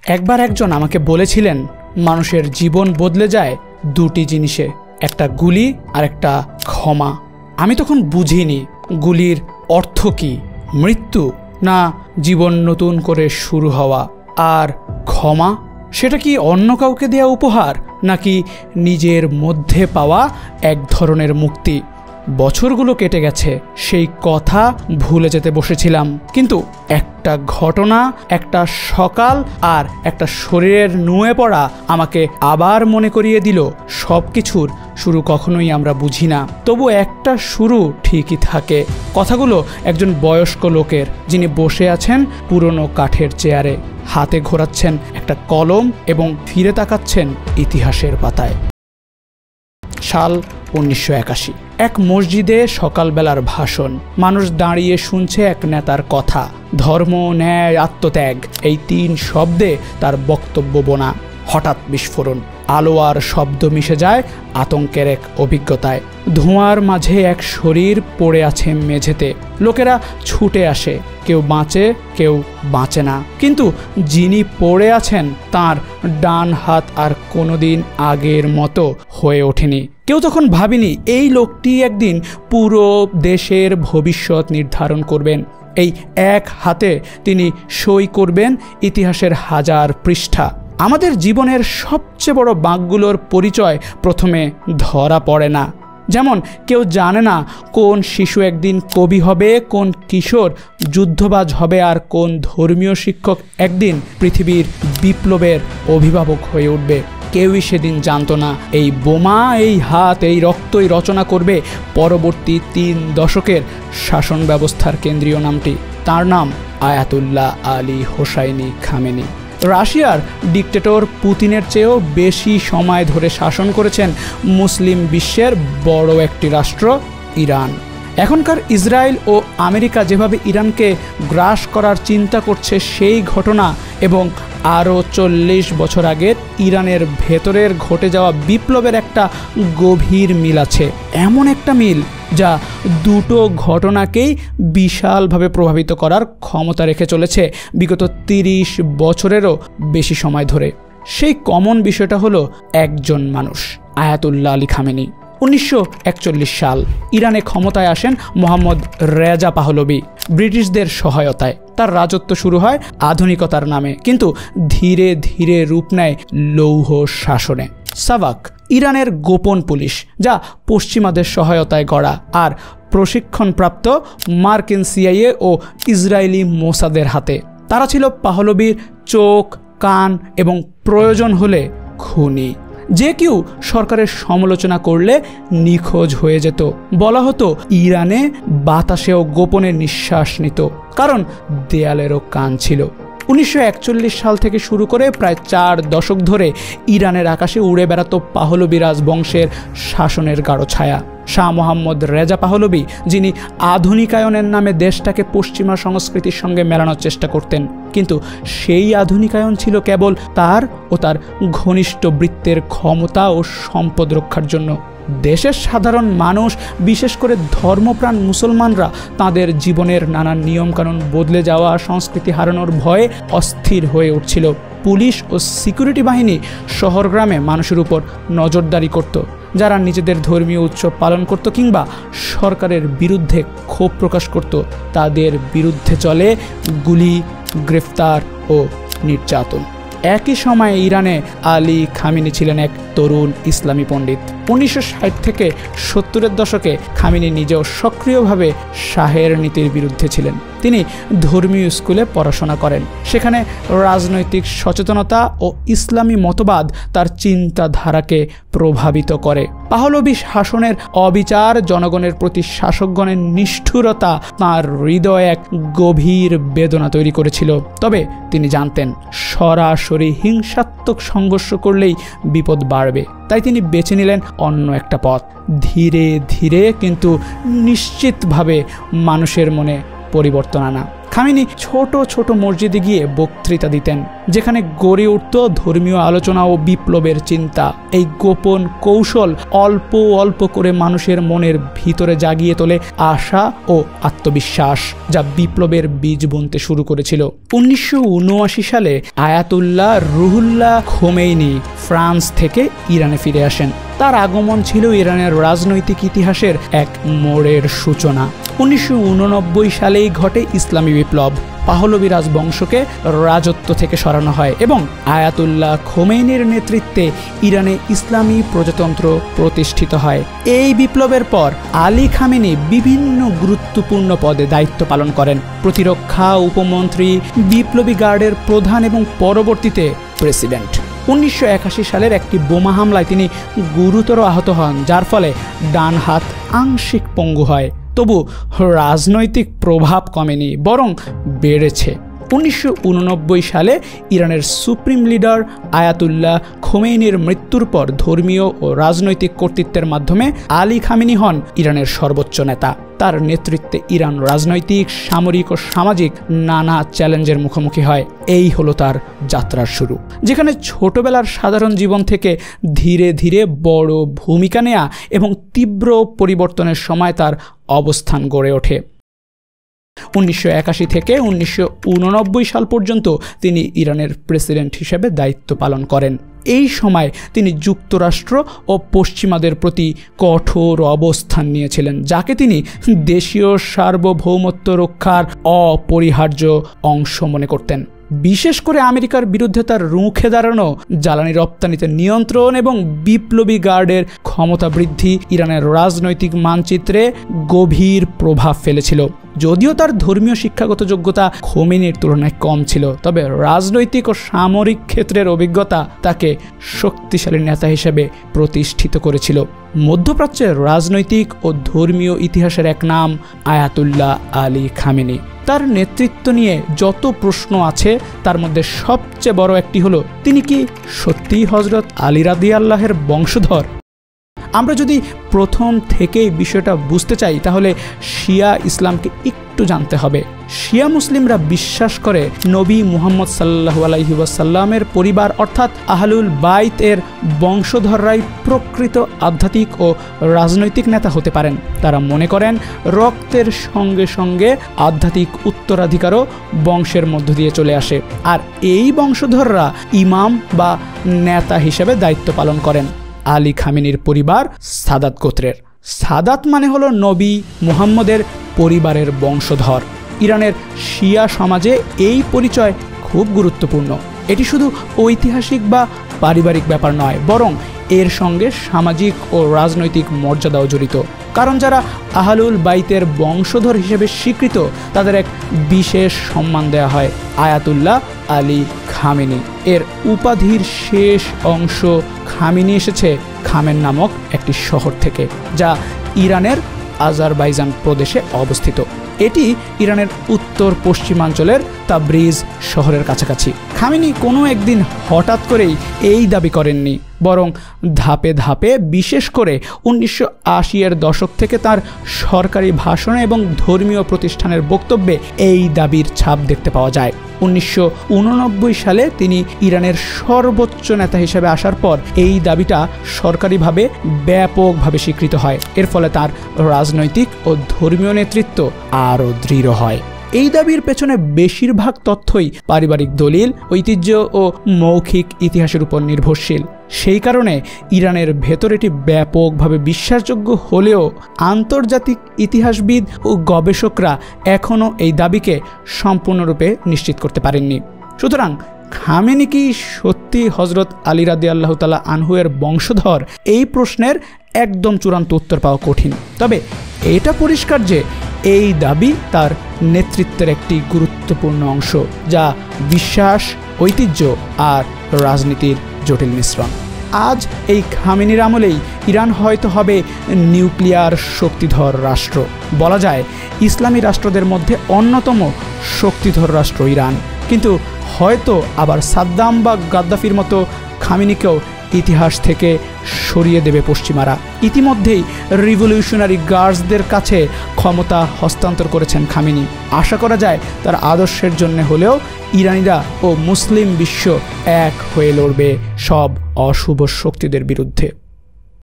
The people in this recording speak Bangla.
একবার একজন আমাকে বলেছিলেন, মানুষের জীবন বদলে যায় দুটি জিনিসে, একটা গুলি আর একটা ক্ষমা। আমি তখন বুঝিনি গুলির অর্থ কি, মৃত্যু না জীবন নতুন করে শুরু হওয়া, আর ক্ষমা সেটা কি অন্য কাউকে দেয়া উপহার নাকি নিজের মধ্যে পাওয়া এক ধরনের মুক্তি। বছরগুলো কেটে গেছে, সেই কথা ভুলে যেতে বসেছিলাম, কিন্তু একটা ঘটনা, একটা সকাল আর একটা শরীরের নুয়ে পড়া আমাকে আবার মনে করিয়ে দিল সব কিছুর শুরু কখনোই আমরা বুঝি না, তবু একটা শুরু ঠিকই থাকে। কথাগুলো একজন বয়স্ক লোকের, যিনি বসে আছেন পুরনো কাঠের চেয়ারে, হাতে ঘোরাচ্ছেন একটা কলম এবং ফিরে তাকাচ্ছেন ইতিহাসের পাতায়। সাল 1981। এক মসজিদে সকালবেলার ভাষণ। মানুষ দাঁড়িয়ে শুনছে এক নেতার কথা। ধর্ম, ন্যায়, আত্মত্যাগ, এই 3 শব্দে তার বক্তব্য বোনা। হঠাৎ বিস্ফোরণ। আলো আর শব্দ মিশে যায় আতঙ্কের এক অভিজ্ঞতায়। ধোঁয়ার মাঝে এক শরীর পড়ে আছে মেঝেতে। লোকেরা ছুটে আসে, কেউ বাঁচে, কেউ বাঁচে না, কিন্তু যিনি পড়ে আছেন তার ডান হাত আর কোনোদিন আগের মতো হয়ে ওঠেনি। কেউ তখন ভাবেনি এই লোকটি একদিন পুরো দেশের ভবিষ্যৎ নির্ধারণ করবেন। এই এক হাতে তিনি সই করবেন ইতিহাসের 1000 পৃষ্ঠা। আমাদের জীবনের সবচেয়ে বড় বাঁকগুলোর পরিচয় প্রথমে ধরা পড়ে না। যেমন কেউ জানে না কোন শিশু একদিন কবি হবে, কোন কিশোর যুদ্ধবাজ হবে, আর কোন ধর্মীয় শিক্ষক একদিন পৃথিবীর বিপ্লবের অভিভাবক হয়ে উঠবে। কেউই সেদিন জানতো না এই বোমা, এই হাত, এই রক্তই রচনা করবে পরবর্তী 3 দশকের শাসন ব্যবস্থার কেন্দ্রীয় নামটি। তার নাম আয়াতুল্লাহ আলী হোসাইনি খামেনি। রাশিয়ার ডিক্টেটর পুতিনের চেয়েও বেশি সময় ধরে শাসন করেছেন মুসলিম বিশ্বের বড় একটি রাষ্ট্র ইরান। এখনকার ইসরায়েল ও আমেরিকা যেভাবে ইরানকে গ্রাস করার চিন্তা করছে, সেই ঘটনা এবং আরও 40 বছর আগের ইরানের ভেতরের ঘটে যাওয়া বিপ্লবের একটা গভীর মিল আছে। এমন একটা মিল যা দুটো ঘটনাকেই বিশালভাবে প্রভাবিত করার ক্ষমতা রেখে চলেছে বিগত 30 বছরেরও বেশি সময় ধরে। সেই কমন বিষয়টা হলো একজন মানুষ, আয়াতুল্লাহ আলী খামেনি। 1941 সাল ইরানে ক্ষমতায় আসেন মোহাম্মদ রেজা পাহলভি ব্রিটিশদের সহায়তায়। তার রাজত্ব শুরু হয় আধুনিকতার নামে, কিন্তু ধীরে ধীরে রূপ নেয় লৌহ শাসনে। সাভাক ইরানের গোপন পুলিশ, যা পশ্চিমাদের সহায়তায় গড়া আর প্রশিক্ষণপ্রাপ্ত মার্কিন সিআইএ ও ইসরায়েলি মোসাদের হাতে। তারা ছিল পাহলভির চোখ, কান এবং প্রয়োজন হলে খুনি। যে কেউ সরকারের সমালোচনা করলে নিখোঁজ হয়ে যেত। বলা হতো ইরানে বাতাসেও গোপনে নিঃশ্বাস নিত, কারণ দেয়ালেরও কান ছিল। 1941 সাল থেকে শুরু করে প্রায় 4 দশক ধরে ইরানের আকাশে উড়ে বেড়াতো পাহলভি রাজবংশের শাসনের গাঢ় ছায়া। শাহ মোহাম্মদ রেজা পাহলভি, যিনি আধুনিকায়নের নামে দেশটাকে পশ্চিমা সংস্কৃতির সঙ্গে মেলানোর চেষ্টা করতেন, কিন্তু সেই আধুনিকায়ন ছিল কেবল তার ও তার ঘনিষ্ঠ বৃত্তের ক্ষমতা ও সম্পদ রক্ষার জন্য। দেশের সাধারণ মানুষ, বিশেষ করে ধর্মপ্রাণ মুসলমানরা, তাদের জীবনের নানান নিয়মকানুন বদলে যাওয়া, সংস্কৃতি হারানোর ভয়ে অস্থির হয়ে উঠছিল। পুলিশ ও সিকিউরিটি বাহিনী শহর গ্রামে মানুষের উপর নজরদারি করত। যারা নিজেদের ধর্মীয় উৎসব পালন করত কিংবা সরকারের বিরুদ্ধে ক্ষোভ প্রকাশ করত, তাদের বিরুদ্ধে চলে গুলি, গ্রেফতার ও নির্যাতন। একই সময়ে ইরানে আলী খামেনি ছিলেন এক তরুণ ইসলামী পণ্ডিত। 1960 থেকে 70-এর দশকে খামেনি নিজেও সক্রিয়ভাবে শাহের নীতির বিরুদ্ধে ছিলেন। তিনি ধর্মীয় স্কুলে পড়াশোনা করেন। সেখানে রাজনৈতিক সচেতনতা ও ইসলামী মতবাদ তার চিন্তাধারাকে প্রভাবিত করে। পাহলভি শাসনের অবিচার, জনগণের প্রতি শাসকগণের নিষ্ঠুরতা তাঁর হৃদয়ে এক গভীর বেদনা তৈরি করেছিল। তবে তিনি জানতেন সরাসরি হিংসাত্মক সংঘর্ষ করলেই বিপদ বাড়বে। তাই তিনি বেছে নিলেন অন্য একটা পথ। ধীরে ধীরে কিন্তু নিশ্চিতভাবে মানুষের মনে পরিবর্তন আনা। খামেনি ছোট ছোট মসজিদে গিয়ে বক্তৃতা দিতেন, যেখানে গড়ে উঠত ধর্মীয় আলোচনা ও বিপ্লবের চিন্তা। এই গোপন কৌশল অল্প অল্প করে মানুষের মনের ভিতরে জাগিয়ে তোলে আশা ও আত্মবিশ্বাস, যা বিপ্লবের বীজ বুনতে শুরু করেছিল। 1979 সালে আয়াতুল্লাহ রুহুল্লাহ খোমেনি ফ্রান্স থেকে ইরানে ফিরে আসেন। তার আগমন ছিল ইরানের রাজনৈতিক ইতিহাসের এক মোড়ের সূচনা। 1989 সালেই ঘটে ইসলামী বিপ্লব। পাহলবী রাজবংশকে রাজত্ব থেকে সরানো হয় এবং আয়াতুল্লাহ খোমেনির নেতৃত্বে ইরানে ইসলামী প্রজাতন্ত্র প্রতিষ্ঠিত হয়। এই বিপ্লবের পর আলী খামেনি বিভিন্ন গুরুত্বপূর্ণ পদে দায়িত্ব পালন করেন: প্রতিরক্ষা উপমন্ত্রী, বিপ্লবী গার্ডের প্রধান এবং পরবর্তীতে প্রেসিডেন্ট। 1981 সালের একটি বোমা হামলায় তিনি গুরুতর আহত হন, যার ফলে ডান হাত আংশিক পঙ্গু হয়। তবু রাজনৈতিক প্রভাব কমেনি, বরং বেড়েছে। 1989 সালে ইরানের সুপ্রিম লিডার আয়াতুল্লাহ খোমেনির মৃত্যুর পর ধর্মীয় ও রাজনৈতিক কর্তৃত্বের মাধ্যমে আলী খামেনি হন ইরানের সর্বোচ্চ নেতা। তার নেতৃত্বে ইরান রাজনৈতিক, সামরিক ও সামাজিক নানা চ্যালেঞ্জের মুখোমুখি হয়। এই হলো তার যাত্রার শুরু, যেখানে ছোটবেলার সাধারণ জীবন থেকে ধীরে ধীরে বড় ভূমিকা নেয়া এবং তীব্র পরিবর্তনের সময় তার অবস্থান গড়ে ওঠে। 1981 থেকে 1989 সাল পর্যন্ত তিনি ইরানের প্রেসিডেন্ট হিসেবে দায়িত্ব পালন করেন। এই সময় তিনি যুক্তরাষ্ট্র ও পশ্চিমাদের প্রতি কঠোর অবস্থান নিয়েছিলেন, যাকে তিনি দেশীয় সার্বভৌমত্ব রক্ষার অপরিহার্য অংশ মনে করতেন। বিশেষ করে আমেরিকার বিরুদ্ধে তার রুখে দাঁড়ানো, জ্বালানি রপ্তানিতে নিয়ন্ত্রণ এবং বিপ্লবী গার্ডের ক্ষমতা বৃদ্ধি ইরানের রাজনৈতিক মানচিত্রে গভীর প্রভাব ফেলেছিল। যদিও তার ধর্মীয় শিক্ষাগত যোগ্যতা খোমেনির তুলনায় কম ছিল, তবে রাজনৈতিক ও সামরিক ক্ষেত্রের অভিজ্ঞতা তাকে শক্তিশালী নেতা হিসেবে প্রতিষ্ঠিত করেছিল। মধ্যপ্রাচ্যের রাজনৈতিক ও ধর্মীয় ইতিহাসের এক নাম আয়াতুল্লাহ আলী খামেনি। তার নেতৃত্ব নিয়ে যত প্রশ্ন আছে, তার মধ্যে সবচেয়ে বড় একটি হলো, তিনি কি সত্যিই হজরত আলী রাদিয়াল্লাহের বংশধর? আমরা যদি প্রথম থেকেই বিষয়টা বুঝতে চাই, তাহলে শিয়া ইসলামকে একটু জানতে হবে। শিয়া মুসলিমরা বিশ্বাস করে নবী মুহাম্মদ সাল্লাল্লাহু আলাইহি ওয়াসাল্লামের পরিবার অর্থাৎ আহলুল বাইত এর বংশধররাই প্রকৃত আধ্যাত্মিক ও রাজনৈতিক নেতা হতে পারেন। তারা মনে করেন রক্তের সঙ্গে সঙ্গে আধ্যাত্মিক উত্তরাধিকারও বংশের মধ্য দিয়ে চলে আসে, আর এই বংশধররা ইমাম বা নেতা হিসেবে দায়িত্ব পালন করেন। আলী খামেনির পরিবার সাদাত গোত্রের। সাদাত মানে হলো নবী মুহাম্মদের পরিবারের বংশধর। ইরানের শিয়া সমাজে এই পরিচয় খুব গুরুত্বপূর্ণ। এটি শুধু ঐতিহাসিক বা পারিবারিক ব্যাপার নয়, বরং এর সঙ্গে সামাজিক ও রাজনৈতিক মর্যাদাও জড়িত। কারণ যারা আহলুল বাইতের বংশধর হিসেবে স্বীকৃত, তাদের এক বিশেষ সম্মান দেওয়া হয়। আয়াতুল্লাহ আলী খামেনি এর উপাধির শেষ অংশ খামেনি এসেছে খামেন নামক একটি শহর থেকে, যা ইরানের আজারবাইজান প্রদেশে অবস্থিত। এটি ইরানের উত্তর পশ্চিমাঞ্চলের তাবরিজ শহরের কাছাকাছি। খামেনি কোনো একদিন হঠাৎ করেই এই দাবি করেননি, বরং ধাপে ধাপে, বিশেষ করে 1980-এর দশক থেকে তার সরকারি ভাষণে এবং ধর্মীয় প্রতিষ্ঠানের বক্তব্যে এই দাবির ছাপ দেখতে পাওয়া যায়। 1989 সালে তিনি ইরানের সর্বোচ্চ নেতা হিসেবে আসার পর এই দাবিটা সরকারিভাবে ব্যাপকভাবে স্বীকৃত হয়। এর ফলে তার রাজনৈতিক ও ধর্মীয় নেতৃত্ব আরও দৃঢ় হয়। এই দাবির পেছনে বেশিরভাগ তথ্যই পারিবারিক দলিল, ঐতিহ্য ও মৌখিক ইতিহাসের উপর নির্ভরশীল। সেই কারণে ইরানের ভেতর এটি ব্যাপকভাবে বিশ্বাসযোগ্য হলেও আন্তর্জাতিক ইতিহাসবিদ ও গবেষকরা এখনও এই দাবিকে সম্পূর্ণরূপে নিশ্চিত করতে পারেননি। সুতরাং খামেনি কি সত্যি হজরত আলী রাদিয়াল্লাহু তাআলা আনহু এর বংশধর? এই প্রশ্নের একদম চূড়ান্ত উত্তর পাওয়া কঠিন। তবে এটা পরিষ্কার যে এই দাবি তার নেতৃত্বের একটি গুরুত্বপূর্ণ অংশ, যা বিশ্বাস, ঐতিহ্য আর রাজনীতির জটিল মিশ্রণ। আজ এই খামেনির আমলেই ইরান হয়তো হবে নিউক্লিয়ার শক্তিধর রাষ্ট্র। বলা যায় ইসলামী রাষ্ট্রদের মধ্যে অন্যতম শক্তিধর রাষ্ট্র ইরান। কিন্তু হয়তো আবার সাদ্দাম বা গাদ্দাফির মতো খামেনিকেও ইতিহাস থেকে সরিয়ে দেবে পশ্চিমারা। ইতিমধ্যেই রিভলিউশনারি গার্ডসদের কাছে ক্ষমতা হস্তান্তর করেছেন খামেনি। আশা করা যায় তার আদর্শের জন্য হলেও ইরানিরা ও মুসলিম বিশ্ব এক হয়ে লড়বে সব অশুভ শক্তিদের বিরুদ্ধে।